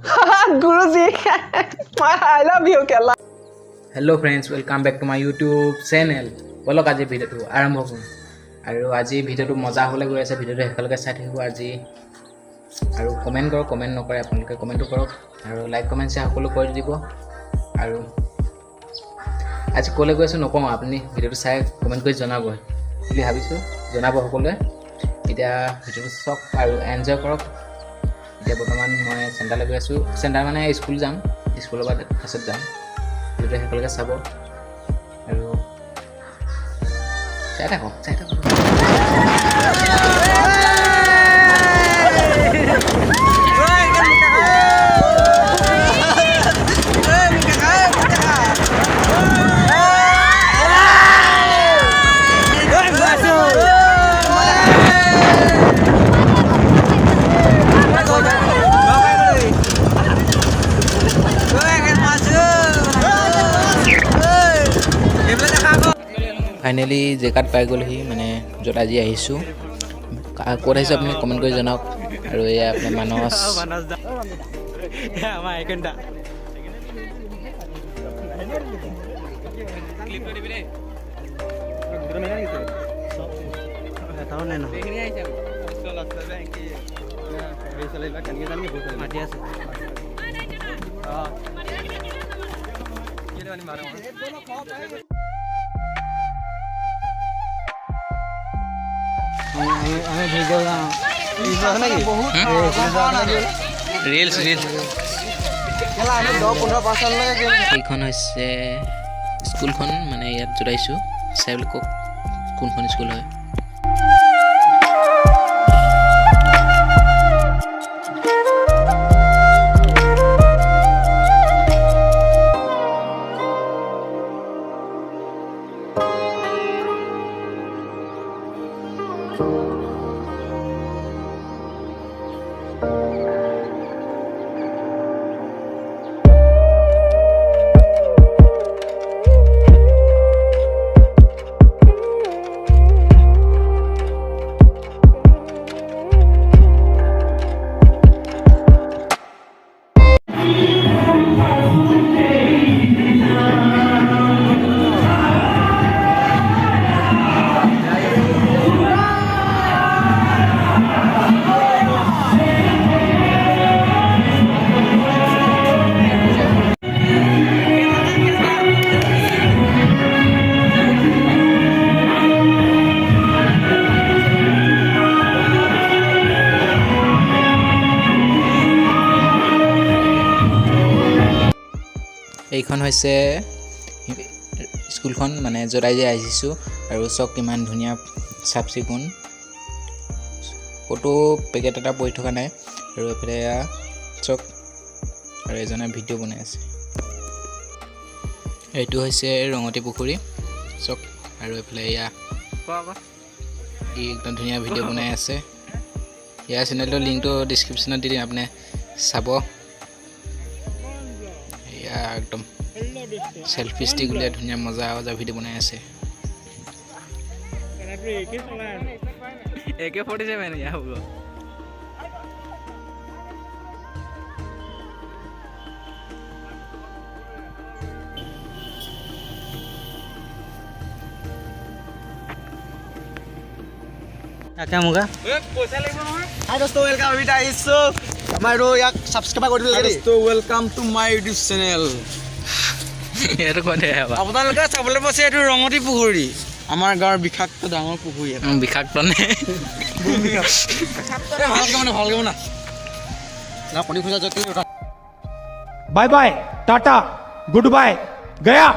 Guruji, I love you, Kela. Hello friends, welcome back to my YouTube channel. Bolok আজি ভিডিওটো আৰম্ভ কৰোঁ আৰু আজি ভিডিওটো মজা হ'লে গৈ আছে ভিডিওটো হেকলকে চাই থাকিব আজি আৰু কমেন্ট কৰক কমেন্ট নকৰে আপোনালোকে কমেন্টটো কৰক আৰু লাইক কমেন্ট শ্বেয়াৰ সকলো কৰি দিব আৰু আজি ক'লে গৈ আছো নকওঁ আপুনি ভিডিওটো চাই কমেন্ট কৰি জনাব বুলি ভাবিছো জনাব সকলোৱে এতিয়া ভিডিওটো চাওক আৰু এনজয় কৰক এতিয়া বৰ্তমান মই চেণ্টাৰলৈ গৈ আছো চেণ্টাৰ মানে স্কুল যাম স্কুলৰ পৰা পাছত যাম ভিডিওটো সকলোকে চাব আৰু চাই থাকক ফাইনেলি জেগাত পাই গ'লহি মানে য'ত আজি আহিছোঁ ক'ত আহিছোঁ আপুনি কমেণ্ট কৰি জনাওক আৰু এয়া আপোনাৰ মানস এইখন হৈছে স্কুলখন মানে ইয়াত জোৰাইছোঁ চাই বুলি কওক কোনখন স্কুল হয় এইখন হৈছে স্কুলখন মানে য'ত আজি আহিছোঁ আৰু চক কিমান ধুনীয়া চাফ চিকুণ ফটো পেকেট এটা পৰি থকা নাই আৰু এইফালে চক আৰু এজনে ভিডিঅ' বনাই আছে এইটো হৈছে ৰঙতি পুখুৰী চক আৰু এইফালে এয়া একদম ধুনীয়া ভিডিঅ' বনাই আছে ইয়াৰ চেনেলটোৰ লিংকটো ডিছক্ৰিপশ্যনত দি দিম আপুনি চাব একদম সেলফি ষ্টিক উলিয়াই ধুনীয়া মজা ভিডিঅ' বনাই আছে AK-47 ইয়া হ'ব আচ্ছা মুগা পইচা লাগিব নহয় হাই দোস্ত ওয়েলকাম ভিডিও আইছো আমাৰো ইয়াক সাবস্ক্ৰাইব কৰি দিলে দোস্ত welcome to my YouTube channel এটো কোনে হেবা আপোনালোকে চাবলৈ পাইছে এটো ৰঙতি পুখুৰী আমাৰ গাঁৱৰ বিখ্যাত ডাঙৰ পুখুৰী এটা বিখ্যাত নে ভালকে না না পানী খোজা যত bye bye tata good bye गया